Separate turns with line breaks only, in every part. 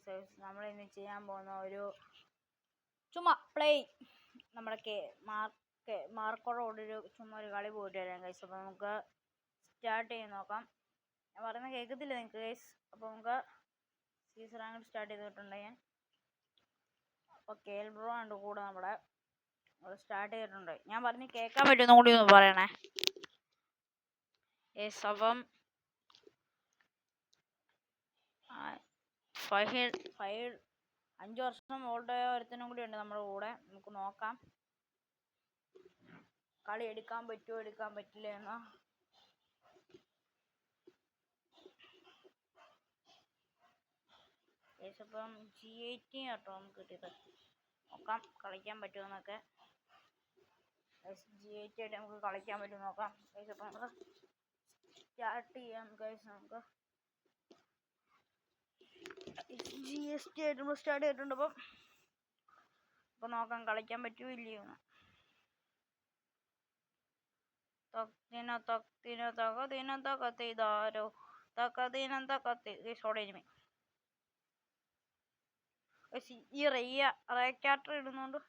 Guys, നമ്മളിന്ന് ചെയ്യാൻ പോകുന്ന ഒരു ചുമ്മാ പ്ലേ നമ്മുടെ മാർക്കോടൊരു ചുമ്മാ ഒരു കളി പോയിട്ട് വരാം ഗൈസ്. അപ്പോൾ നമുക്ക് സ്റ്റാർട്ട് ചെയ്ത് നോക്കാം. ഞാൻ പറയുന്നത് കേൾക്കത്തില്ല നിങ്ങൾക്ക് ഗൈസ്. അപ്പോൾ നമുക്ക് സീസൺ അങ്ങോട്ട് സ്റ്റാർട്ട് ചെയ്തിട്ടുണ്ട് ഞാൻ. അപ്പോൾ കേൽ ബ്രോ ഉണ്ട് കൂടെ നമ്മുടെ സ്റ്റാർട്ട് ചെയ്തിട്ടുണ്ട്. ഞാൻ പറഞ്ഞ് കേൾക്കാൻ പറ്റുന്ന കൂടി ഒന്ന് പറയണേ. യെസ്, അപ്പം 5 വർഷം ഓൾഡായ ഒരുത്തനും കൂടി ഉണ്ട് നമ്മുടെ കൂടെ. നമുക്ക് നോക്കാം കളി എടുക്കാൻ പറ്റുമോ എടുക്കാൻ പറ്റില്ല എന്ന്. അപ്പം G18 കേട്ടോ നമുക്ക് കിട്ടിയത്. നോക്കാം കളിക്കാൻ പറ്റുമെന്നൊക്കെ. G18 ആയിട്ട് നമുക്ക് കളിക്കാൻ പറ്റും നോക്കാം. അപ്പം നമുക്ക് സ്റ്റാർട്ട് ചെയ്യാം ഗൈസ്. നമുക്ക് GST ആയിട്ട് നമ്മൾ സ്റ്റാർട്ട് ചെയ്തിട്ടുണ്ട്. അപ്പം നോക്കാം കളിക്കാൻ പറ്റുമോ ഇല്ലയോ എന്ന്. ഈ റേക്കാറ്റർ ഇടുന്നുണ്ട്.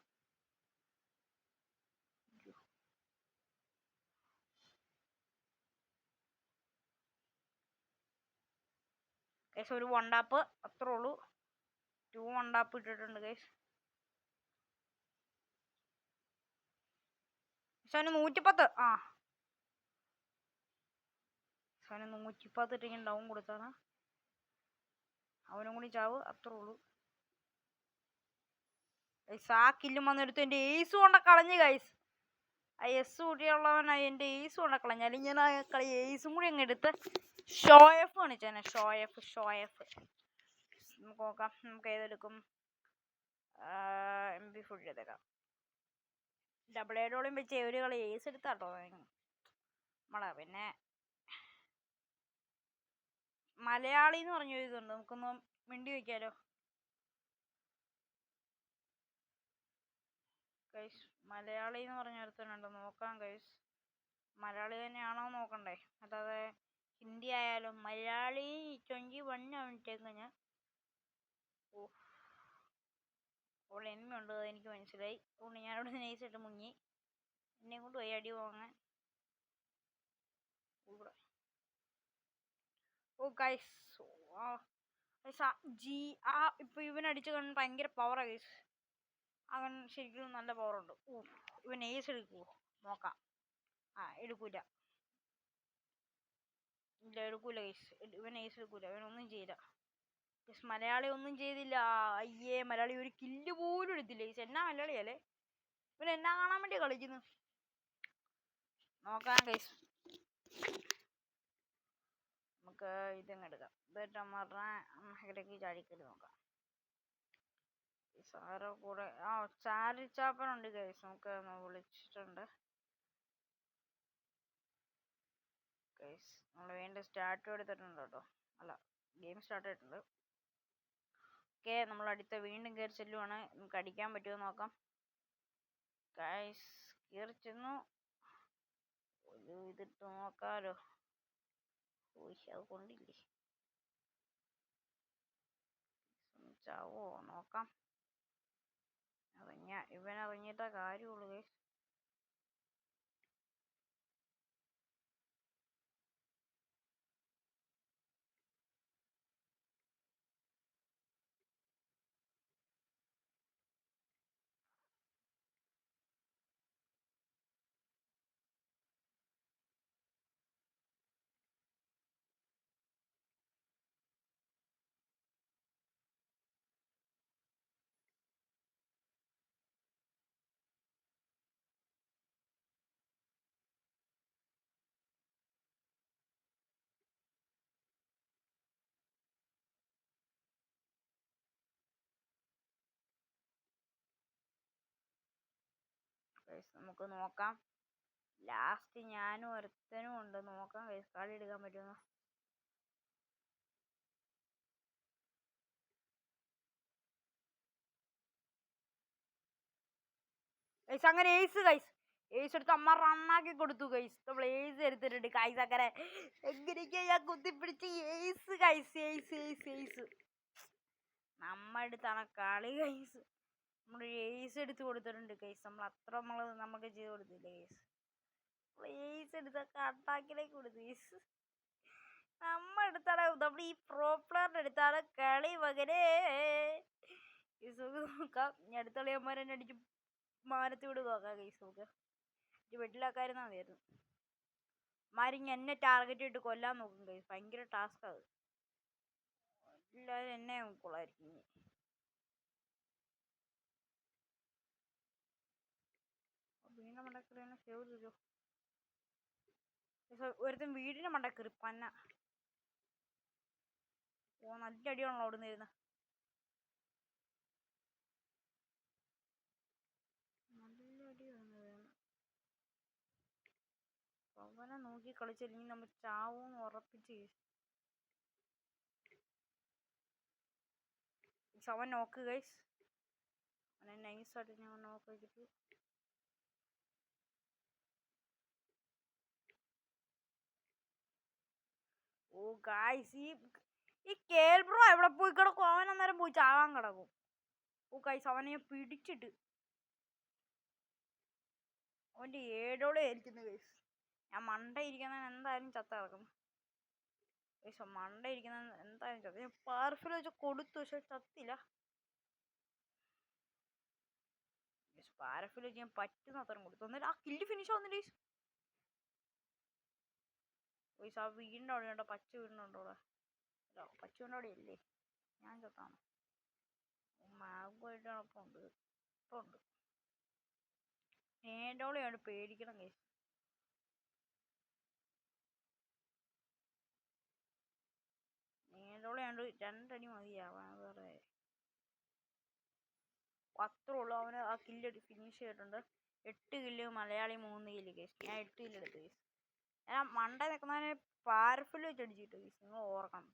ഗൈസ് ഒരു 1 ടാപ്പ് അത്രേ ഉള്ളൂ. 2 1 ടാപ്പ് ഇട്ടിട്ടുണ്ട് ഗൈസ്. അവന് 110. അവന് 110 ഇട്ടിങ്ങനെ ഡൗൺ കൊടുത്താണ്. അവനും കൂടി ചാവ് അത്രേ ഉള്ളൂ. ഗൈസ് ആ കില്ലും വന്നെടുത്ത് എൻ്റെ ഏസ് കൊണ്ട കളഞ്ഞ് ഗൈസ്. ആ എസ് കൂട്ടിയുള്ളവനായി എൻ്റെ ഏസ് കൊണ്ട കളഞ്ഞു. അല്ലെങ്കിൽ ഞാൻ ആ കളി ഏസും കൂടി അങ്ങ് എടുത്ത് ഷോ എഫ് കാണിച്ചേനെ. ഷോ എഫ് നമുക്ക് നോക്കാം. നമുക്ക് ഏതെടുക്കും? MP4 എടുത്തേക്കാം. ഡബിൾ എയ്ഡോളം വെച്ച് ഒരു കളി ഏസ് എടുത്താട്ടോ നമ്മളെ. പിന്നെ മലയാളി എന്ന് പറഞ്ഞ ഇതുണ്ട്, നമുക്കൊന്ന് മിണ്ടി വയ്ക്കാലോ ഗൈസ്. മലയാളി എന്ന് പറഞ്ഞ ഒരുത്തനുണ്ട്, നോക്കാം ഗൈസ്. മലയാളി തന്നെയാണോ നോക്കണ്ടേ, അല്ലാതെ ഹിന്ദി ആയാലും. മലയാളി 21 ആവണിട്ടേക്ക് ഞാൻ. അപ്പോൾ എനിമി ഉണ്ട്, എനിക്ക് മനസ്സിലായി. അതുകൊണ്ട് ഞാനിവിടെ നൈസായിട്ട് മുങ്ങി. എന്നെ കൊണ്ട് പോയി അടി വാങ്ങാൻ. ഗൈസ് ഇപ്പൊ ഇവനടിച്ച് കണ്ട് ഭയങ്കര പവറാ ഗൈസ്. അവൻ ശരിക്കും നല്ല പവറുണ്ട്. ഇവൻ ഏസ് എടുക്കുവോ നോക്കാം. എടുക്കൂല ഗൈസ്. ഇവൻ ഏസ് എടുക്കൂല. ഇവനൊന്നും ചെയ്യില്ല ഗൈസ്. മലയാളി ഒന്നും ചെയ്തില്ല. അയ്യേ, മലയാളി ഒരു കില്ല് പോലും എടുത്തില്ല ഗൈസ്. എന്നാ മലയാളിയല്ലേ ഇവൻ? എന്നാ കാണാൻ വേണ്ടി കളിക്കുന്നു. നോക്കാം ഗൈസ്. നമുക്ക് ഇതങ്ങ് എടുക്കാം. ഇതൊക്കെ ചാടിക്കല് നോക്കാം. സാറോ കൂടെ ചാരിച്ചാപ്പനുണ്ട് ഗൈസ്. നമുക്ക് വിളിച്ചിട്ടുണ്ട് ഗൈസ്. നമ്മൾ വീണ്ടും സ്റ്റാർട്ട് എടുത്തിട്ടുണ്ട് കേട്ടോ. അല്ല, ഗെയിം സ്റ്റാർട്ട് ആയിട്ടുണ്ട്. ഓക്കെ, നമ്മൾ അടുത്ത വീണ്ടും കയറി ചെല്ലുവാണ്. നമുക്ക് അടിക്കാൻ പറ്റുമോ നോക്കാം ഗൈസ്. കയറി ചെന്നു. ഒരു ഇതിട്ട് നോക്കാലോ. അത് കൊണ്ടില്ലേ, ചാവോ നോക്കാം. ഇവനറിഞ്ഞിട്ടേ കാര്യമുള്ളൂ ഗൈസ്. നമുക്ക് നോക്കാം. ലാസ്റ്റ് ഞാനും ഒരുത്തനും ഉണ്ട്. നോക്കാം ഗൈസ്, കളി എടുക്കാൻ പറ്റുമോ. ഗൈസ് അങ്ങനെ ഏസ് ഗൈസ്. ഏസ് എടുത്ത് അമ്മ റണ്ണാക്കി കൊടുത്തു ഗൈസ്. നമ്മൾ ഏസ് എടുത്തിട്ടുണ്ട് ഗൈസ്. അങ്ങനെ എങ്ങനെയൊക്കെയാ ഞാൻ കുത്തിപ്പിടിച്ച് ഏസ് ഗൈസ്. ഏസ് നമ്മ എടുത്താണ് കളി ഗൈസ്. നമ്മൾ ഏസ് എടുത്ത് കൊടുത്തിട്ടുണ്ട് ഗൈസ്. നമുക്ക് ചെയ്ത് കൊടുത്തില്ല ഗൈസ്. ഏസ് എടുത്ത കട്ടാക്കിലേക്ക് കൊടുത്തു ഗൈസ്. നമ്മ എടുത്താണ്, നമ്മൾ ഈ പ്രോ പ്ലെയറിന്റെ അടുത്താണ് കളി മകനെ. നോക്കാം. ഞാൻ അടുത്ത കളിയന്മാരെ അടിച്ച് മാനത്തോട് നോക്കാം ഗൈസ്. നമുക്ക് വെട്ടിലാക്കായിരുന്നാ മതിയായിരുന്നു. മാരിങ്ങ എന്നെ ടാർഗറ്റ് ഇട്ട് കൊല്ലാൻ നോക്കും ഗൈസ്. ഭയങ്കര ടാസ്ക് അത്. എല്ലാവരും എന്നെ കൊള്ളായിരിക്കും. വീടിന്റെ മണ്ടക്കറി തന്നെ സേവ് ചെയ്തോ. ഒരുത്തും വീടിന്റെ മണ്ടക്കറി പന്ന. ഓ നല്ല അടിയാണല്ലോ അവിടെ നിന്ന് വരുന്നത്. നല്ല അടിയാണ്. അവനെ നോക്കി കളിച്ചില്ലെങ്കിൽ നമ്മൾ ചാവൂന്ന് ഉറപ്പിച്ച്. അവൻ നോക്ക് ഗൈസ്. അവനെ നൈസായിട്ട് ഞാൻ നോക്ക് വെച്ചിട്ട്. ഓ ഗൈസ്, ഈ കേൽ ബ്രോ എവിടെ പോയി കിടക്കും? അവൻ അന്നേരം പോയി ചാവാൻ കിടക്കും. ഓ ഗൈസ്, അവനെ ഞാൻ പിടിച്ചിട്ട്. അവന്റെ ഏടോടെ ആയിരിക്കുന്നു ഗൈസ്. ഞാൻ മണ്ട ഇരിക്കുന്ന എന്തായാലും ചത്ത കിടക്കുന്നു ഗൈസ്. മണ്ട ഇരിക്കുന്ന എന്തായാലും ചത്ത. ഞാൻ പാർഫിൽ വെച്ച് കൊടുത്തു, പക്ഷെ ചത്തില്ല. പാരഫിൽ വെച്ച് ഞാൻ പറ്റുന്ന അത്രയും കൊടുത്തു. എന്നിട്ട് ആ കില്ല് ഫിനിഷ് ആവുന്നില്ല ഗൈസ്. ഗൈസ് ആ വീടിൻ്റെ അവിടെ ഉണ്ടോ? പച്ച വീടിനുണ്ടോ അവിടെ? അല്ല പച്ച വീടിൻ്റെ അവിടെ അല്ലേ? ഞാൻ ചത്താണ്. മാഗുമായിട്ടാണ് ഇപ്പം ഉണ്ട്. ഇപ്പം ഉണ്ട്. ഏടോളെയാണ് പേടിക്കണം ഗൈസ്. ഏടോളെയാണ്ട് രണ്ടടി മതിയാവാൻ. വേറെ അത്രേ ഉള്ളൂ. അവന് ആ കില്ല് ഫിനിഷ് ചെയ്തിട്ടുണ്ട്. 8 കില്ല്, മലയാളി 3 കില്ല് കേസ്. ഞാൻ 8 കില്ല് എടുത്തു കേസ്. ഞാൻ മണ്ട നിൽക്കുന്നതിന് പാരഫിൽ വെച്ച് അടിച്ചിട്ട് കേസ്. നിങ്ങൾ ഓർക്കണം,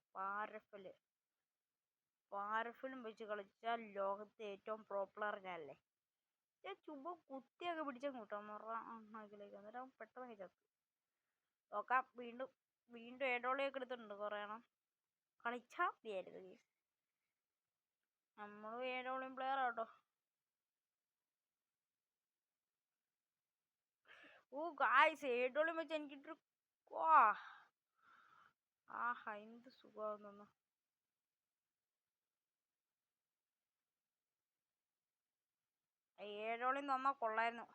പാരഫിലും വെച്ച് കളിച്ചാൽ ലോകത്തെ ഏറ്റവും പ്രോപ്പുലർ ഞാനല്ലേ. ഞാൻ ചുമ്മാ കുത്തിയൊക്കെ പിടിച്ചങ്ങ് കൂട്ടാം മറക്കിലേക്ക്. അന്നേരം പെട്ടെന്ന് ചത്തു. നോക്കാം. വീണ്ടും ഏടോളിയൊക്കെ എടുത്തിട്ടുണ്ട് കുറേ എണ്ണം. കളിച്ചാൽ മതിയായിരുന്നു കേസ്. നമ്മളും ഏടോളിയും പ്ലെയർ ആട്ടോ. ഓ ഗായ്സ്, ഏടോളിയും വെച്ച് എനിക്കിട്ടൊരു ആഹാ എന്ത് സുഖമാകുന്നു. ഏഴോളിയും തന്നാ കൊള്ളായിരുന്നു.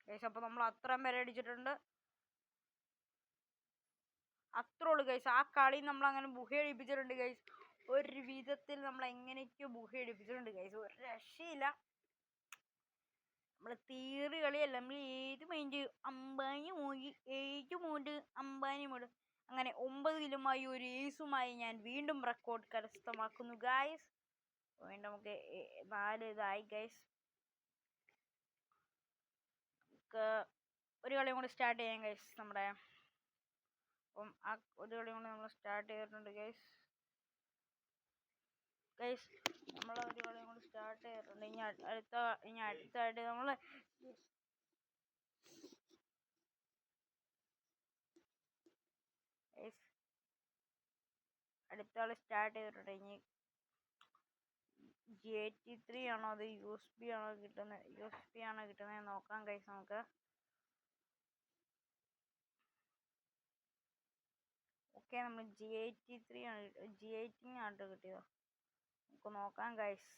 ഗൈസ് അപ്പോൾ നമ്മൾ അത്രയും പേരെ അടിച്ചിട്ടുണ്ട്. അത്രേ ഉള്ളൂ ഗൈസ്. ആ കളി നമ്മൾ അങ്ങനെ ബുഹയടിപ്പിച്ചിട്ടുണ്ട് ഗൈസ്. ഒരു വിധത്തിൽ നമ്മൾ എങ്ങനെയൊക്കെയോ ബുഹയടിപ്പിച്ചിട്ടുണ്ട് ഗൈസ്. ഒരു രക്ഷയില്ല. നമ്മൾ തീറി കളിയല്ല, നമ്മൾ ഏത് മൈൻഡ് അമ്പാനി മൂടി ഏഴ് മൂട് അമ്പാനി മൂട് അങ്ങനെ 9 കിലുമായി ഒരു ഏസുമായി ഞാൻ വീണ്ടും റെക്കോർഡ് കരസ്ഥമാക്കുന്നു ഗൈസ്. വീണ്ടും നമുക്ക് 4 ഇതായി ഗൈസ്. നമുക്ക് ഒരു കളിയും കൂടി സ്റ്റാർട്ട് ചെയ്യാം ഗൈസ്. നമ്മുടെ അപ്പം ആ ഒരു കളി കൊണ്ട് നമ്മൾ സ്റ്റാർട്ട് ചെയ്തിട്ടുണ്ട് ഗൈസ്. നമ്മൾ ഒരു കളിയും കൂടി സ്റ്റാർട്ട് ചെയ്തിട്ടുണ്ട്. ഇനി അടുത്തായിട്ട് നമ്മൾ അടുത്ത കളി സ്റ്റാർട്ട് ചെയ്തിട്ടുണ്ട്. ഇനി GT3 ആണോ അത് USB ആണോ കിട്ടുന്നത് നോക്കാം ഗൈസ്. നമുക്ക് ഓക്കെ, നമ്മൾ GT3 ആണ്, G18 ആണ് കിട്ടിയത്. നമുക്ക് നോക്കാം ഗൈസ്.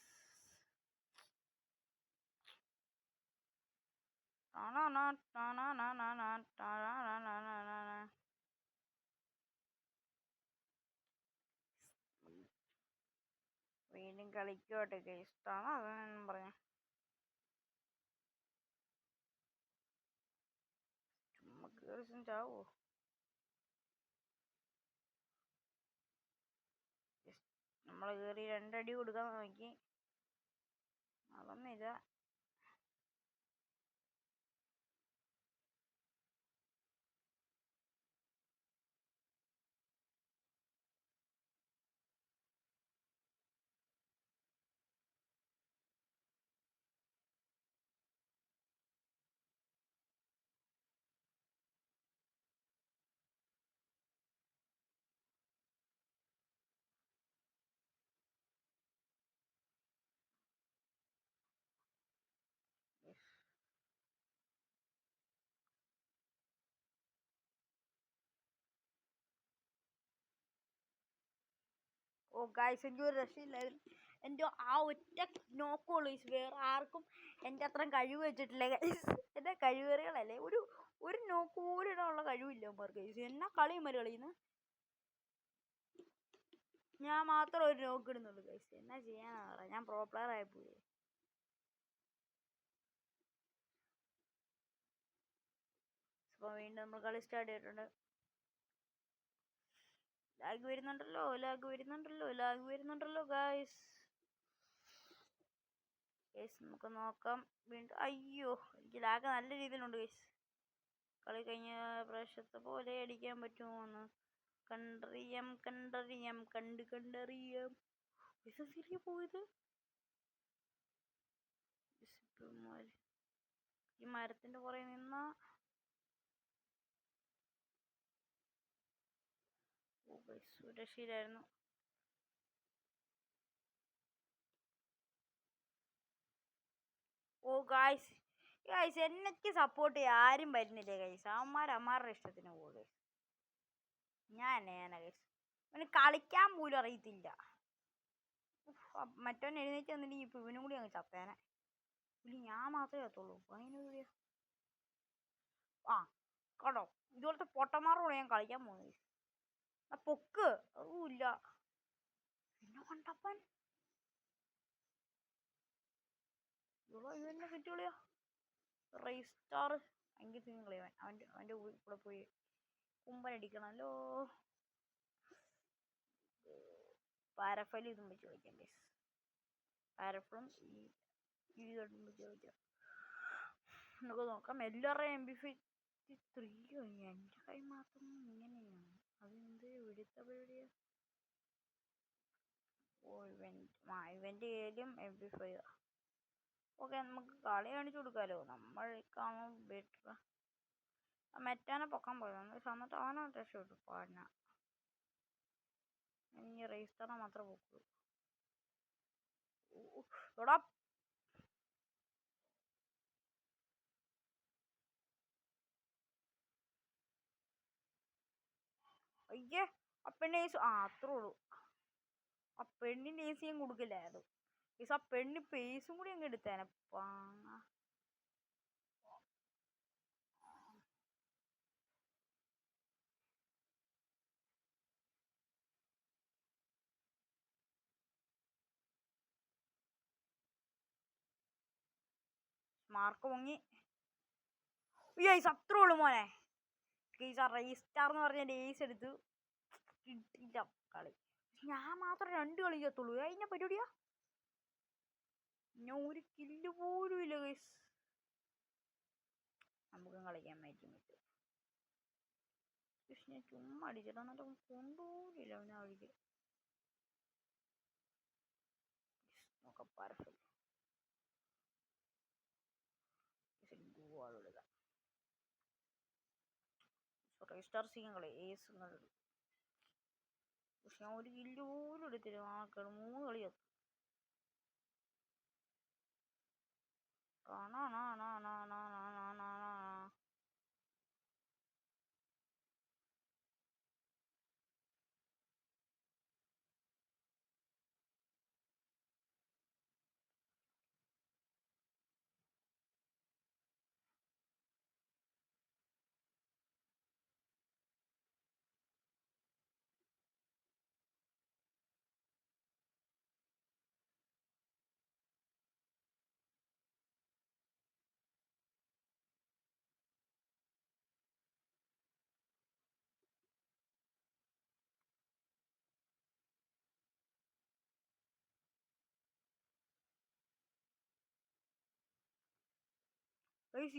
വീണ്ടും കളിക്കോട്ടെ ഗൈസ്. അതൊന്നും പറയാം. ചുമ്മാ കേറിച്ചും ചാവോ? നമ്മൾ കയറി 2 അടി കൊടുക്കാൻ നോക്കി, അതൊന്നുമില്ല. ഓ ഗായ്സ്, എനിക്ക് ഒരു രക്ഷയില്ലായിരുന്നു. എൻ്റെ ആ ഒറ്റ നോക്കുള്ളൂ. വേറെ ആർക്കും എൻ്റെ അത്രയും കഴിവ് വെച്ചിട്ടില്ല ഗൈസ്. എൻ്റെ കഴിവേറികളല്ലേ, ഒരു നോക്ക് പോലും ഇടാനുള്ള കഴിവില്ല അവന്മാർക്ക് ഗൈസ്. എന്നാ കളിയന്മാർ കളിയുന്നു. ഞാൻ മാത്രം ഒരു നോക്ക് ഇടുന്നുള്ളൂ ഗൈസ്. എന്നാ ചെയ്യാനാ പറയാ, ഞാൻ പ്രോ പ്ലെയർ ആയിപ്പോയി. അപ്പോൾ വീണ്ടും നമ്മൾ കളി സ്റ്റാർട്ട് ചെയ്തിട്ടുണ്ട്. ലാഗ് വരുന്നുണ്ടല്ലോ ഗായ്സ്. നമുക്ക് നോക്കാം വീണ്ടും. അയ്യോ, എനിക്ക് ലാഗ് നല്ല രീതിയിലുണ്ട് ഗൈസ്. കളി കഴിഞ്ഞ പ്രാവശ്യത്തെ പോലെ അടിക്കാൻ പറ്റുമോന്ന് കണ്ടറിയാം. പോയത് ഈ മരത്തിന്റെ പുറകെ നിന്ന സുരക്ഷയിലായിരുന്നു. ഓ ഗായ്സ്, എനിക്ക് സപ്പോർട്ട് ചെയ്യാൻ ആരും വരുന്നില്ലേ ഗൈസ്. അമ്മാരുടെ ഇഷ്ടത്തിന് പോകും ഗൈസ്. ഞാൻ ഗൈസ്, അവന് കളിക്കാൻ പോലും അറിയത്തില്ല. മറ്റവൻ എഴുന്നേറ്റ് വന്നിട്ട് ഇപ്പൊ ഇവനും കൂടി അങ്ങ് ചത്തേനെ. ഞാൻ മാത്രമേ എത്തുള്ളൂ. അതിനൊരു ആ കേട്ടോ, ഇതുപോലത്തെ പൊട്ടന്മാരോട് ഞാൻ കളിക്കാൻ പോകുന്നത്. പൊക്ക് അതുമില്ല. പിന്നെ കണ്ടപ്പൻ ഇവനെ കിട്ടിയോളിയാ റേസ് സ്റ്റാർ. ഭയങ്കര സീൻ കളിയവൻ. അവൻ്റെ കൂടെ പോയി കുമ്പനടിക്കണല്ലോ. പാരഫലി ഇതും വെച്ച് കളിക്കാം ഗൈസ്. പാരഫളും ഈ ഇതും വെച്ച് കളിക്കാം. നമുക്ക് നോക്കാം. എല്ലാവരുടെയും MP53 എൻ്റെ കൈ മാത്രം ഇങ്ങനെയാണ്. അതെന്ത് വെടുത്ത പരിപാടിയാ. ഓ ഇവൻ്റെ ഏരിയം MP5. ഓക്കെ, നമുക്ക് കളി കാണിച്ചു കൊടുക്കാമല്ലോ. നമ്മൾക്കാണോ ബെറ്റർ. മെറ്റാനെ പൊക്കാൻ പോയത് എന്നിട്ട് അവനെ രക്ഷപ്പെട്ടു. പാടിന ഇനി റേസ്റ്ററിനെ മാത്രമേ പോക്കുള്ളൂ. എടാ അയ്യേ, ആ പെണ്ണ് അത്രേ ഉള്ളൂ. ആ പെണ്ണിൻ്റെ AC ഞാൻ കൊടുക്കില്ലായിരുന്നു. ആ പെണ്ണ് പേസും കൂടി അങ്ങ് എടുത്തേനെ. പാങ്ങ മാർക്ക് പൊങ്ങി. അത്രേ ഉള്ളൂ മോനെ. ആ റേസ്റ്റാർ എന്ന് പറഞ്ഞ ഡേസ് എടുത്തു കിട്ടില്ല കളി. ഞാൻ മാത്രം 2 കളി ചെയ്യത്തുള്ളൂ. അതിന്റെ പരിപാടിയാ. ഞാൻ ഒരു കില്ല് പോലും ഇല്ല ഗൈസ്. നമുക്കും കളിക്കാൻ പറ്റും. പക്ഷെ ഞാൻ ചുമ്മാ അടിച്ചിട്ട് എന്നിട്ട് കൊണ്ടുപോലില്ല അവനെ അടിക്ക്. നോക്കാം പരഫെക്റ്റ്. റീസ്റ്റാർ ചെയ്യാൻ കളി ഏസ്. പക്ഷെ ഞാൻ ഒരു കില്ല് പോലും എടുത്തില്ല. 3 കളി എത്തും.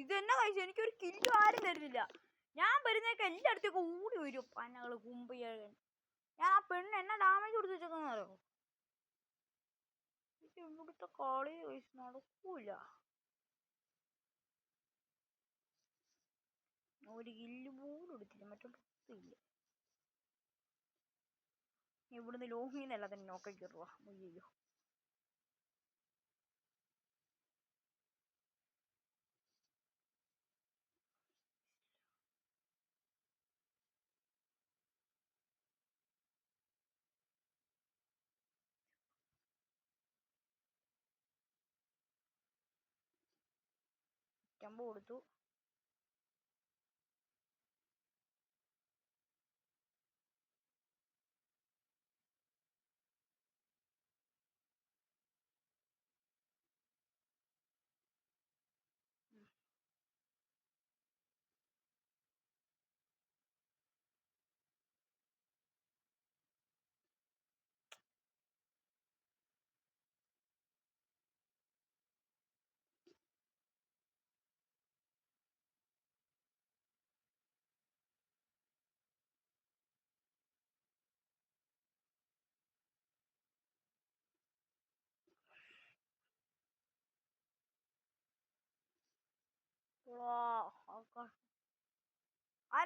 ഇത് എന്നാ കഴിച്ചു? എനിക്കൊരു കില്ലും ആരും തരുന്നില്ല. ഞാൻ വരുന്നേക്ക് എല്ലായിടത്തേക്കും ഓടി വരും പന്നകള് കുമ്പയ്യാൻ. ഞാൻ ആ പെണ്ണ് എന്നാ ഡാമേജ് കൊടുത്ത് വെച്ചേക്കെന്ന് അറിയോ? ഇവിടുത്തെ കളി നടക്കൂല. ഒരു കില്ല് പോലും എടുത്തില്ല. മറ്റൊന്നില്ല. ഇവിടുന്ന് ലോഹിന്നല്ല തന്നെ നോക്കി കയറുക. അയ്യോ ടെമ്പോ കൊടുത്തു.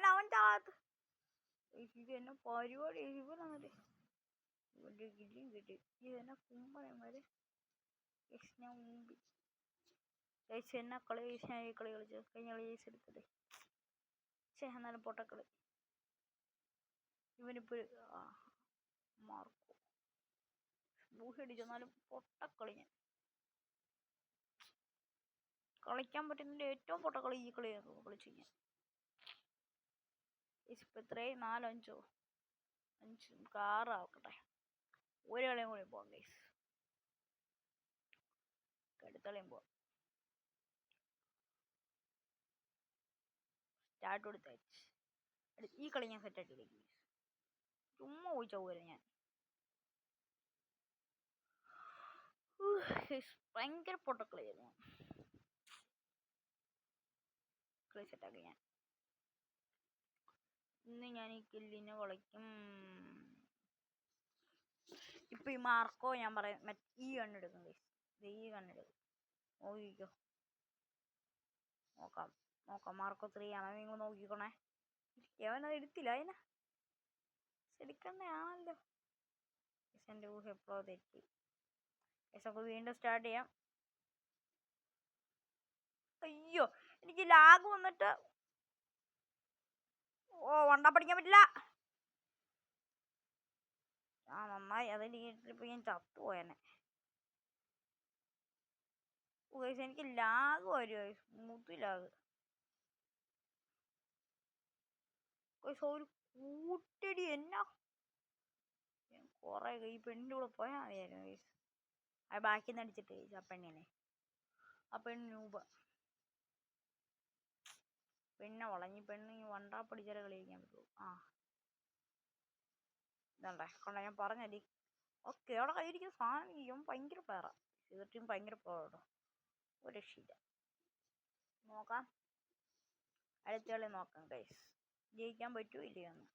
അവൻ താത്ത് ഇത് എന്നെ പരിപാടി. ഇവനങ്ങോട്ട് ഇവന്റെ കില്ലും കിട്ടി. ഇതെന്നെ കുമ്പന്മാര് ഞാൻ മുമ്പിൽ എന്നാ കളി ഞാൻ ഈ കളി കളിച്ചു. കഴിഞ്ഞ കളി എടുത്തത് എന്നാലും പൊട്ടക്കളി. ഇവനിപ്പോ മാർക്കോ ബൂഹടിച്ചെന്നാലും പൊട്ടക്കളി. ഞാൻ കളിക്കാൻ പറ്റുന്നതിന്റെ ഏറ്റവും പൊട്ടക്കളി ഈ കളിയാണ് കളിച്ചു ഞാൻ. ഇപ്പൊ ഇത്രയും 4-5 6 ഒരു കളിയും കൂടി പോകാം ഗൈസ്. അടുത്ത കളിയും പോവാം. സ്റ്റാർട്ട് കൊടുത്ത ഈ കളി ഞാൻ സെറ്റ് ആക്കിയില്ലേ. ചുമ്മാ പോയി ചൗകര്യം ഞാൻ. ഭയങ്കര പൊട്ടക്കളിയായിരുന്നു. കളി സെറ്റാക്കി ഞാൻ. ഇന്ന് ഞാൻ ഈ കില്ലിനെ വളയ്ക്കും. ഇപ്പൊ ഈ മാർക്കോ ഞാൻ പറയാം ഈ കണ്ണെടുക്കും. ഈ കണ്ണെടുക്കും. നോക്കിക്കോ. നോക്കാം മാർക്കോ 3 ആണോ? നിങ്ങൾ നോക്കിക്കോണേ. അവനത് എടുത്തില്ല. അതിനാ എടുക്കണ്ടയാണല്ലോ. എന്റെ ഊഹ എപ്പോഴോ തെറ്റി. നമുക്ക് വീണ്ടും സ്റ്റാർട്ട് ചെയ്യാം. അയ്യോ എനിക്ക് ലാഗ് വന്നിട്ട് വണ്ടാ പഠിക്കാൻ പറ്റില്ല. നന്നായി. അതെനിക്ക് ഞാൻ ചത്തുപോയനെ. എനിക്ക് ലാഗ് വരുമോ? Smooth lag. ഒരു കൂട്ടടി എന്നാ കൊറേ ഈ പെണ്ണിൻ്റെ കൂടെ പോയാൽ മതിയായിരുന്നു. അത് ബാക്കി നിന്ന് അടിച്ചിട്ട് ആ പെണ്ണിനെ. ആ പെണ്ണ് നൂബ. പെണ്ണെ വളഞ്ഞി. പെണ്ണ് വണ്ടാ പഠിച്ചാലേ കളിക്കാൻ പറ്റുള്ളൂ. ഇതണ്ടേ കൊണ്ട ഞാൻ പറഞ്ഞടി. ഓക്കെ അവിടെ കയ്യിരിക്കുന്ന സാധനം ചെയ്യും. ഭയങ്കര പേറ ഇതൊട്ടും ഭയങ്കര പേട്ടോ. ഒരു രക്ഷയില്ല. നോക്കാം. അടുത്ത കളി നോക്കാം ഗൈസ്. ജയിക്കാൻ പറ്റുമോ ഇല്ലയോന്ന്.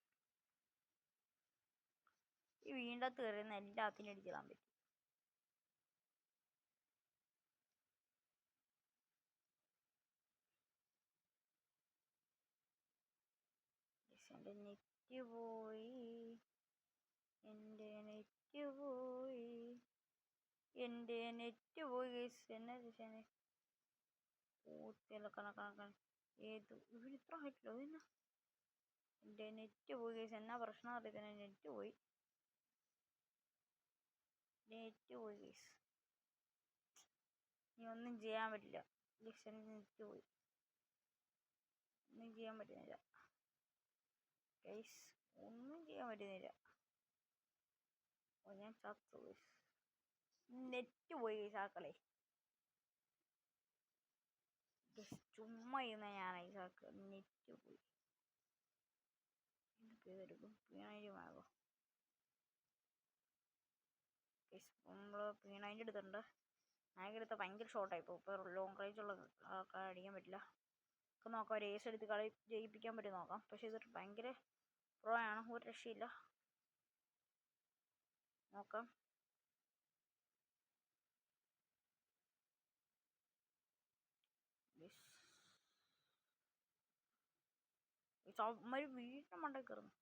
ഈ വീണ്ടത്ത് കയറുന്ന എല്ലാത്തിനും അടിച്ചിടാൻ പറ്റും. എന്റെ നെറ്റ് പോയി. എന്റെ നെറ്റ് പോയി ഗൈസ്. എന്നാ കണക്കാണ്. ഏത് ഇവര് ഇത്ര ആയിട്ടില്ല. എന്നാ എന്റെ നെറ്റ് പോയി ഗൈസ്. എന്നാ പ്രശ്നം അറിയത്തന്നെ. നെറ്റ് പോയി ഗൈസ്. ഇനി ഒന്നും ചെയ്യാൻ പറ്റില്ല. നെറ്റ് പോയി. ഒന്നും ചെയ്യാൻ പറ്റുന്നില്ല ഗൈസ്. ഒന്നും ചെയ്യാൻ പറ്റുന്നില്ല. ഞാൻ ചത്തു ഗൈസ്. നെറ്റ് പോയി ഗൈസ്. ആ കളി ചുമ്മാ ഇരുന്ന ഞാൻ ഐസാക്ക്. നെറ്റ് പോയി. എടുക്കും പീണായിരമാകോ ഗൈസ്. നമ്മള് പീണായിൻ്റെ എടുത്തിട്ടുണ്ട്. നായകടുത്ത് ഭയങ്കര ഷോർട്ടായി ഇപ്പോൾ. ഇപ്പോൾ ലോങ് റേഞ്ചുള്ള ആൾക്കാർ അടിക്കാൻ പറ്റില്ല. നമുക്ക് നോക്കാം, ഒരു ഏസ് എടുത്ത് കളി ജയിപ്പിക്കാൻ പറ്റും നോക്കാം. പക്ഷെ ഇത് ഭയങ്കര പ്രോ ആണ്, ഒരു രക്ഷയില്ല. നോക്കാം. വീട്ടിന് മണ്ടേ കയറുന്നു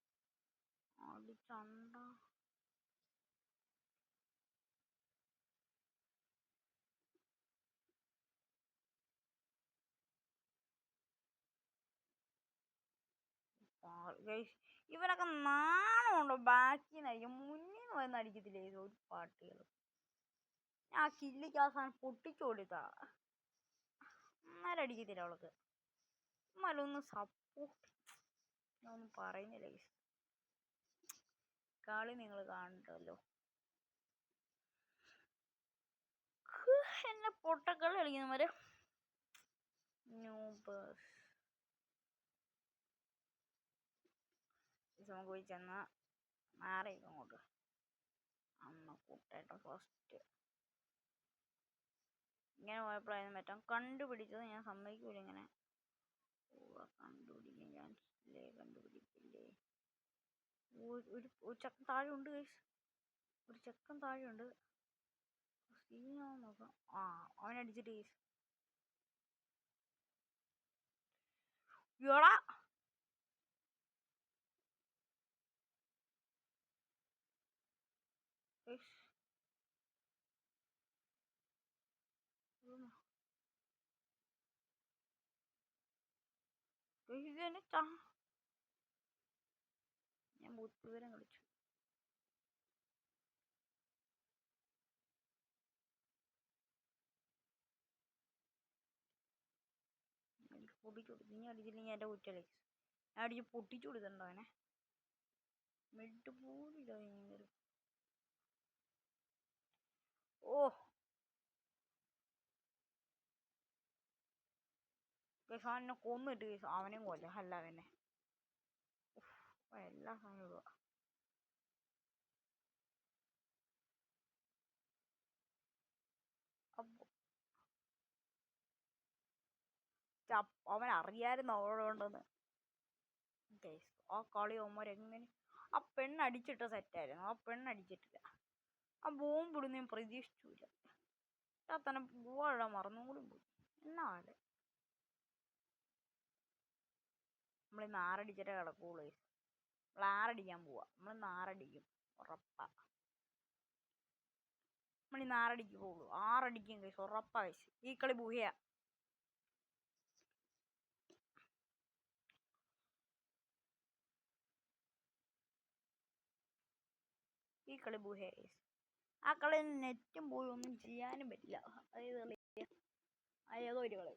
അടിച്ചണ്ട. ഇവനൊക്കെ നാണമുണ്ടോ? ബാക്കിൽ നിന്നായിരിക്കും, മുന്നിൽ നിന്ന് വന്ന് അടിക്കത്തില്ലേ ഒരു പാട്ടുകൾ. ആ കില്ലിക്ക് അവസാനം പൊട്ടിച്ചു കൊടുത്താ അന്നേരം അടിക്കത്തില്ല അവൾക്ക്. ഒന്ന് സപ്പോർട്ട് ഞാൻ ഒന്നും പറയുന്നില്ല. കളി നിങ്ങൾ കാണണ്ടല്ലോ. എന്നെ പൊട്ടക്കളി കളിക്കുന്നവര് നമുക്ക് പോയി ചെന്ന മാറിയിരിക്കും അങ്ങോട്ട്. അമ്മ കൂട്ടായിട്ട് ഫസ്റ്റ് ഇങ്ങനെ പോയപ്പോഴായിരുന്നു മറ്റും കണ്ടുപിടിച്ചത്. ഞാൻ സമ്മതിക്കൂല ഇങ്ങനെ കണ്ടുപിടിക്കാൻ. ഞാൻ കണ്ടുപിടിക്കില്ലേ. ഒരു ചെക്കൻ താഴെ ഉണ്ട് ഗൈസ്, ഒരു ചെക്കൻ താഴെ ഉണ്ട്. നോക്കാം. ആ അവനടിച്ചിട്ട് ഗൈസ്. യോടാ ഞാൻ ബുദ്ധിപരം കളിച്ചു. എനിക്ക് പൊട്ടിച്ചു കൊടുത്തു. നീ അടിച്ചില്ലെങ്കിൽ എൻ്റെ കുറ്റല്ലേ. ഞാൻ അടിച്ച് പൊട്ടിച്ചു കൊടുത്തിട്ടുണ്ടോ അവനെ? മിഡ് പോലില്ല. ഓ അവനെ കൊന്നിട്ട് അവനെയും കൊല്ല. അല്ല അവനെ എല്ലാ സമയവും അവൻ അറിയായിരുന്നു അവളോണ്ടെന്ന്. ആ കളി അവന്മാരെങ്ങനെ ആ പെണ്ണടിച്ചിട്ട സെറ്റായിരുന്നു. ആ പെണ്ണടിച്ചിട്ടില്ല. ആ ബോംബിടുന്ന ഞാൻ പ്രതീക്ഷിച്ചില്ല. തന്നെ പോവാഴ മറന്നും കൂടി പോയി. എന്നാ ആള് നമ്മളിന്ന് ആറടിച്ചിട്ടേ കിടക്കുള്ളൂ. നമ്മൾ ആറടിക്കാൻ പോവാ. നമ്മളിന്ന് ആറടിക്കും ഉറപ്പാ. നമ്മളിന്ന് ആറടിക്ക് പോകുള്ളൂ. 6 അടിക്കും കഴിച്ചു ഉറപ്പാ കഴിച്ചു. ഈ കളി ബൂഹയാ. ഈ കളി ബൂഹയാ കഴിച്ചു. ആ കളിയിൽ നെറ്റും പോയി ഒന്നും ചെയ്യാനും പറ്റില്ല. ഏതോ ഒരു കളി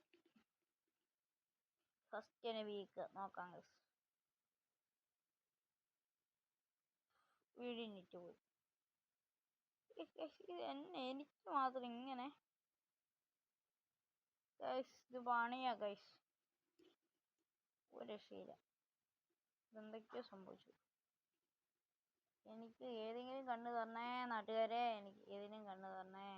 ഫസ്റ്റ് വീക്ക് നോക്കാം കഴിച്ചു. വീടിന് നെറ്റ് പോയി. എനിക്ക് മാത്രം ഇങ്ങനെ ഇത് പണിയാ ഗൈസ്. ഒരു രക്ഷയില്ല. ഇതെന്തൊക്കെയോ സംഭവിച്ചു. എനിക്ക് ഏതെങ്കിലും കണ്ണ് തരണേ നാട്ടുകാരെ. എനിക്ക് ഏതെങ്കിലും കണ്ണ് തരണേ.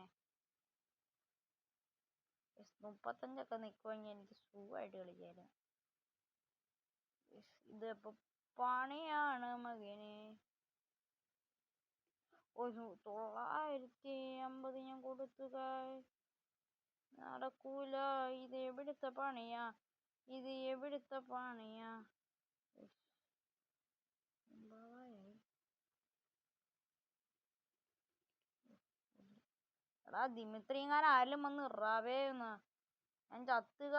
35 നിൽക്കുമെങ്കിൽ എനിക്ക് സുഖമായിട്ട് കളിക്കായിരുന്നു. ഇത് ഇപ്പൊ പണിയാണ് മകനെ. 950 ഞാൻ കൊടുത്തു. നടക്കൂല. ഇത് എവിടുത്തെ പണിയാ? ഇത് എവിടുത്തെ പണിയാ? എടാ ദിമിത്രിങ്ങാൻ ആരും വന്ന് ഇറാവേന്ന് ഞാൻ ചത്തുക.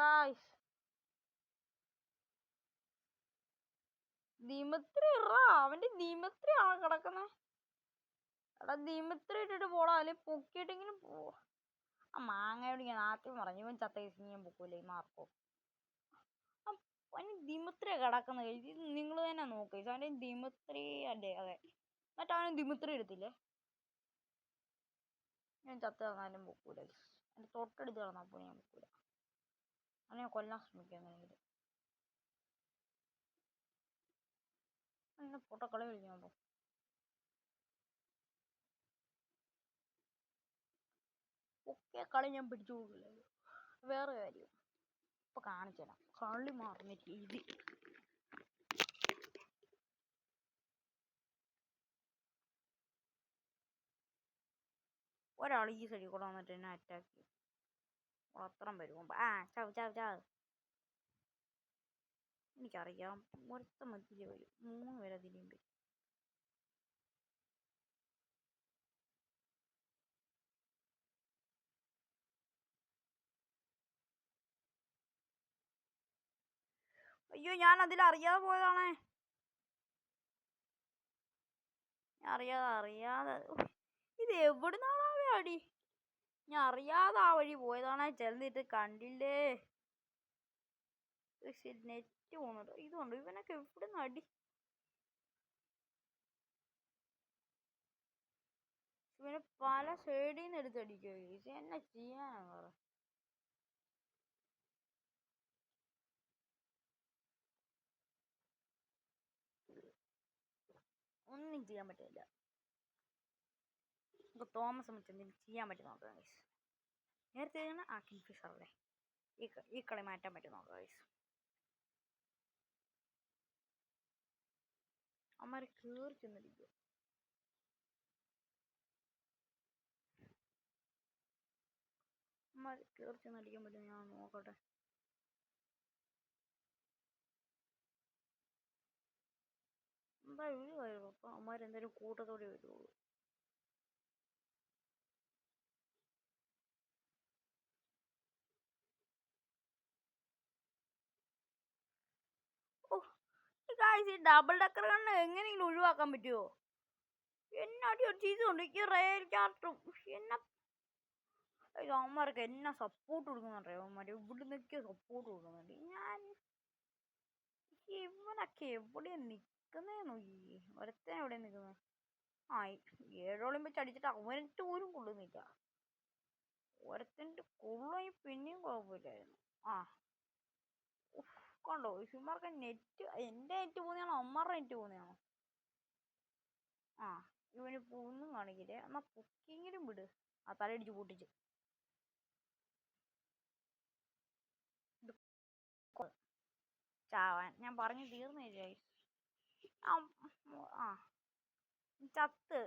ദിമിത്രി ഇറാ. അവന്റെ ദിമിത്രി ആണ് കിടക്കുന്നേ. എടാ ദിമിത്രി ഇട്ടിട്ട് പോടാ. അല്ലെങ്കിൽ പൊക്കിയിട്ടെങ്കിലും പോ. ആ മാങ്ങയോട് ഞാൻ ആദ്യം പറഞ്ഞു ഇവൻ ചത്ത ഞാൻ പൊക്കൂലേ മാർക്കോ. അവന് ദിമിത്രിയാ കിടക്കുന്ന കഴിച്ച്. ഇത് നിങ്ങൾ തന്നെ നോക്കി. അവൻ്റെ ദിമിത്രി അല്ലേ? അതെ. എന്നിട്ട് അവന് ദിമിത്രി എടുത്തില്ലേ? ഞാൻ ചത്ത തന്നാലും പൊക്കൂല. എൻ്റെ തൊട്ടടുത്ത് കിടന്നപ്പോൾ ഞാൻ പൊക്കൂല. അവനെ കൊല്ലാൻ ശ്രമിക്കുക എങ്ങനെയെങ്കിലും. എന്നെ പൊട്ടക്കളി കളിക്കുന്നുണ്ടോ? ഓക്കെ കളി ഞാൻ പിടിച്ചു പോകില്ല. വേറെ കാര്യം ഇപ്പൊ കാണിച്ചു തരാം. കളി മാറുന്ന രീതി. ഒരാൾ ഈ സൈഡിൽ കൂടെ വന്നിട്ട് എന്നെ അറ്റാക്ക് ചെയ്യും. അത്രം വരും. ചാവ് ചാവ് ചാവ്. എനിക്കറിയാം ഒരുത്ത മധ്യ വരും. 3 പേര് അതിലും വരും. അയ്യോ ഞാൻ അതിൽ അറിയാതെ പോയതാണേ. അറിയാതെ ഇത് എവിടുന്നാണാവേ അടി? ഞാൻ അറിയാതെ ആ വഴി പോയതാണേ. ചെന്നിട്ട് കണ്ടില്ലേ? നെറ്റ് പോകുന്നുണ്ട്. ഇതുകൊണ്ട് ഇവനൊക്കെ എവിടുന്ന് അടി? ഇവന് പല സൈഡിൽ നിന്ന് എടുത്തടിക്കോ. ഇത് എന്നെ ചെയ്യാനാണ് പറ. ഒന്നും ചെയ്യാൻ പറ്റില്ല. നമുക്ക് തോമസ് വെച്ച് എന്തെങ്കിലും ചെയ്യാൻ പറ്റും നോക്കാം ഗൈസ്. നേരത്തെ ആ കിങ്ഫിഷറല്ലേ ഈ കളി മാറ്റാൻ പറ്റും നോക്കാം ഗൈസ്. അമ്മമാരെ കയറി ചെന്നടിക്കുക. അമ്മമാരെ കയറി ചെന്നടിക്കാൻ പറ്റും. ഞാൻ നോക്കട്ടെ. എന്താ ഒരു കാര്യം അപ്പം അമ്മമാരെന്തായാലും കൂട്ടത്തോടെ വരുള്ളൂ. ഈ ഡബിൾ ഡക്കർ കണ്ണ് എങ്ങനെയെങ്കിലും ഒഴിവാക്കാൻ പറ്റുമോ? എന്നാടി ഒരു ചീസുണ്ട് ഈ റയൽ ക്യാരക്ടറും. എന്നെ അമ്മമാർക്ക് എന്നെ സപ്പോർട്ട് കൊടുക്കുന്നുണ്ടോ? അമ്മമാർ ഇവിടുന്നൊക്കെ സപ്പോർട്ട് കൊടുക്കുന്നുണ്ട്. ഞാൻ ഇവനൊക്കെ എവിടെയാ നിക്കുന്നേന്ന് നോക്കി. ഒരുത്തൻ എവിടെയാ നിക്കുന്നത്? 7 വെച്ച് അടിച്ചിട്ട് അവനിട്ട് പോലും കൊള്ളുന്നില്ല. ഒരുത്തൻ്റെ കൊള്ളും പിന്നെയും കുഴപ്പമില്ലായിരുന്നു. കണ്ടോ ഇവന്മാർക്ക് നെറ്റ്. എൻ്റെ നെറ്റ് പോകുന്നതാണോ അമ്മമാരുടെ നെറ്റ് പോകുന്നതാണോ? ഇവന് ഒന്നും കാണിക്കില്ലേ. എന്നാ പൊക്കിയെങ്കിലും വിട്. തലയിടിച്ച് പൊട്ടിച്ച് ചാവാൻ ഞാൻ പറഞ്ഞു തീർന്നില്ലേ? ചത്ത്.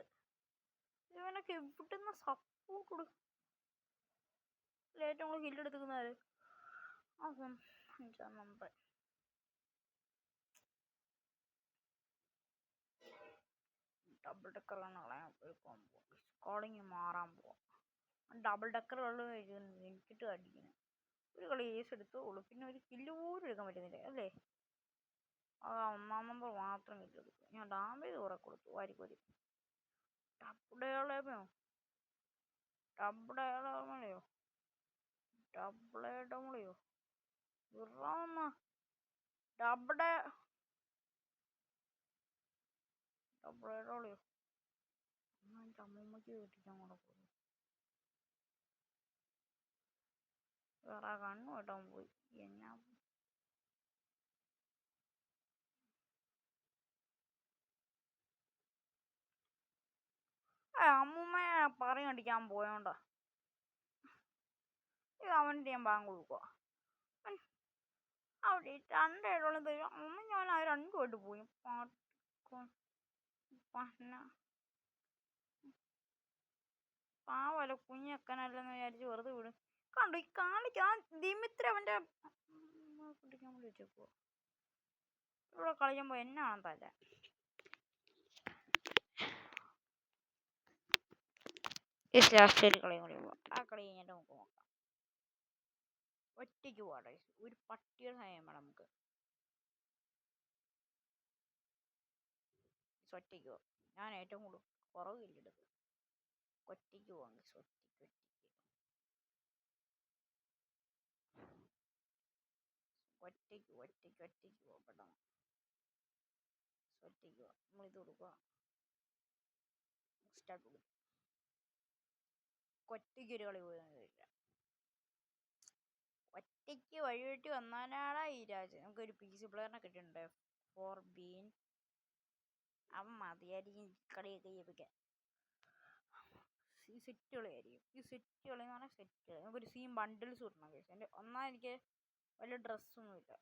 ഇവനൊക്കെ എവിടുന്ന സപ്പോർട്ട് കൊടുക്കും. ഏറ്റവും കൂടുതൽ കില്ലെടുത്തുന്നത് 5 നമ്പർ. ഡബിൾ ഡക്കർ കളയാൻ പോകാൻ പോകും. കോളിങ് മാറാൻ പോവാം. ഡബിൾ ഡക്കറുകൾ എനിക്കിട്ട് അടിക്കണം. ഒരു കളി ഏസ് എടുത്തോളൂ. പിന്നെ ഒരു കില്ല് പോലും എടുക്കാൻ പറ്റുന്നില്ല അല്ലേ? 1 നമ്പർ മാത്രം കില്ലെടുക്കും. ഞാൻ ഡാമേജ് കുറെ കൊടുത്തു. വാരിക്കോരി. ഡബിളേളമയോ ഡബിളേടമളയോ വിറാന്ന ഡബിളേടോളിയോ എൻ്റെ അമ്മൂമ്മക്ക് കിട്ടിക്കാൻ കൂടെ പോകും. വേറെ കണ്ണു കേട്ടാൻ പോയി. എന്നാ അമ്മൂമ്മയെ പറയണ്ടിക്കാൻ പോയോണ്ടാ. ഇത് അവൻ്റെ ഞാൻ ബാങ്ക് കൊടുക്കുക. അവിടെ 2 ഇടോളം തരും. അമ്മ ഞാൻ 2 പോയി. പാവല്ല കുഞ്ഞക്കനല്ലെന്ന് വിചാരിച്ച് വെറുതെ വിടും. കണ്ടു ഈ കാണിക്കാൻ ദിമിത്രി അവൻ്റെ കുട്ടിക്കാൻ വേണ്ടി വെച്ചേക്കുവോ. ഇവിടെ കളിക്കുമ്പോ എന്നാണ് തല്ല. ലാസ്റ്റ് കളിയും കൂടി ആ കളി കഴിഞ്ഞിട്ട് നമുക്ക് നോക്കാം. ഒറ്റയ്ക്ക് പോവാട്ടെ. ഒരു പട്ടിയുടെ സഹായം വേണം നമുക്ക്. ഒറ്റയ്ക്ക് പോവാം. ഞാൻ ഏറ്റവും കൂടുതൽ കുറവ് കില്ലെടുക്കും. ഒറ്റയ്ക്ക് പോവാം. ഒറ്റയ്ക്ക് പോവാം. പെട്ടെന്ന് ഒറ്റയ്ക്ക് പോവാം. നമ്മളിത് കൊടുക്കുക. സ്റ്റാർട്ട് കൊടുക്കും. ഒറ്റയ്ക്ക് ഒരു കളി പോയില്ല. ഒറ്റയ്ക്ക് വഴിവെട്ടി വന്നാലാടാ ഈ രാജ്. നമുക്കൊരു PC പ്ലെയറിനെ കിട്ടിയിട്ടുണ്ട്. 4 ബീൻ. അവൻ മതിയായിരിക്കും കളിയൊക്കെ ചെയ്യിപ്പിക്കാൻ. സെറ്റ് കളിയായിരിക്കും. ഈ സെറ്റ് കളി എന്ന് പറഞ്ഞാൽ സെറ്റ് കളി. നമുക്കൊരു സീൻ ബണ്ടിൽസ് കിട്ടണം കേസ്. എൻ്റെ എനിക്ക് വലിയ ഡ്രസ്സൊന്നുമില്ല,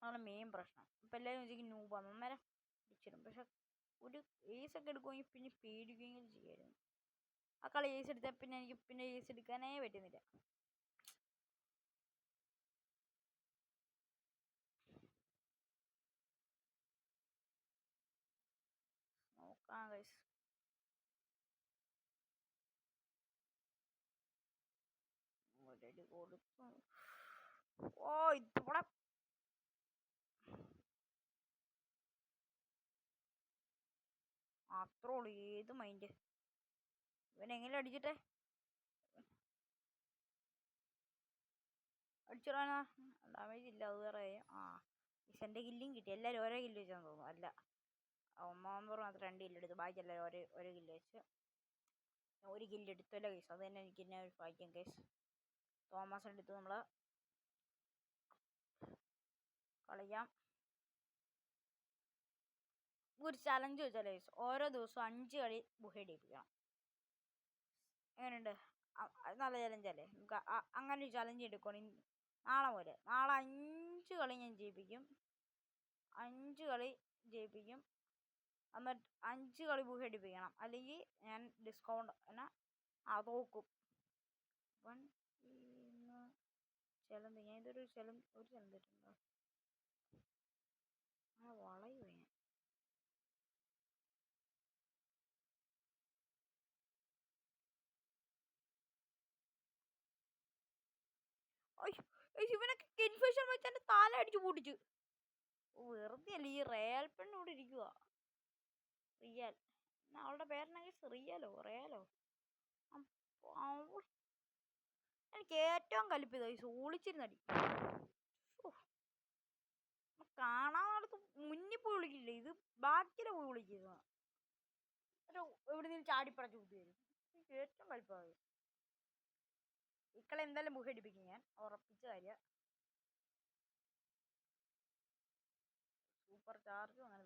അതാണ് മെയിൻ പ്രശ്നം. ഇപ്പം എല്ലാവരും വിചാരിക്കും നൂബാന്ന്, അന്നേരം ഇടിച്ചിടും. പക്ഷെ ഒരു ഏസൊക്കെ എടുക്കുമെങ്കിൽ പിന്നെ പേടിക്കുകയെങ്കിലും ചെയ്യായിരുന്നു. ആ കളി ഏസ് എടുത്താൽ പിന്നെ എനിക്ക് പിന്നെ ഏസ് എടുക്കാനേ പറ്റുന്നില്ല. നോക്കാം ഗൈസ്. കൊടുത്തു. ഓ ഇതോടെ അത്രേ ഉള്ളൂ. ഏത് മൈൻഡ് ഇവനെങ്ങനെ അടിച്ചിട്ടെ അടിച്ചിടാനാ? ഡാമേജ് ഇല്ല, അത് വേറെ കാര്യം. എൻ്റെ കില്ലും കിട്ടി. എല്ലാവരും ഓരോ കില്ല് വെച്ചാന്ന് തോന്നുന്നു. അല്ല, ഒന്നാമത് മാത്രം 2 കില്ല് എടുത്തു, ബാക്കി എല്ലാവരും ഓരോ കില്ല് വെച്ച്. ഒരു കില്ല് എടുത്തല്ലോ കേസ്, അത് തന്നെ എനിക്ക് തന്നെ ഒരു ഭാഗ്യം കേസ്. തോമസ് എടുത്ത് നമ്മൾ കളിക്കാം. ഒരു ചലഞ്ച് വെച്ചാലോ കേസ്, ഓരോ ദിവസവും 5 കളി ബുഹേഡ് ചെയ്യിപ്പിക്കണം. എങ്ങനെയുണ്ട്? നല്ല ചലഞ്ചല്ലേ? നമുക്ക് അങ്ങനെ ഒരു ചലഞ്ച് എടുക്കുകയാണെങ്കിൽ നാളെ 5 കളി ഞാൻ ജയിപ്പിക്കും. 5 കളി ജയിപ്പിക്കും. എന്നിട്ട് 5 കളി ബുഹടിപ്പിക്കണം, അല്ലെങ്കിൽ ഞാൻ ഡിസ്കൗണ്ട് തോക്കും. ചെലന്ത് ഞാൻ ഇതൊരു ഒരു ചെലന്ത് ഇട്ടുണ്ടോ? വളയുക ഞാൻ. ഇവനൊക്കെ കൺഫ്യൂഷൻ വെച്ച് എന്റെ തല അടിച്ചു പൊട്ടിച്ചു. വെറുതെ അല്ല, ഈ റയൽ പെണ്ണിവിടെ ഇരിക്കുക. റിയൽ, അവളുടെ പേരെന്നെങ്കിൽ റിയാലോ. എനിക്ക് ഏറ്റവും കലിപ്പിത ഒളിച്ചിരുന്നടി. കാണാത്ത മുന്നിൽ പോയി വിളിക്കില്ലേ, ഇത് ബാക്കിലെ പോയി വിളിക്കുക. എവിടെ നിന്ന് ചാടിപ്പടച്ച് കുത്തി വരും. എനിക്ക് ഏറ്റവും കലിപ്പായി. ഇക്കളെ എന്തായാലും മുഖടിപ്പിക്കും ഞാൻ, ഉറപ്പിച്ച കാര്യം. സൂപ്പർ ചാർജും അങ്ങനെ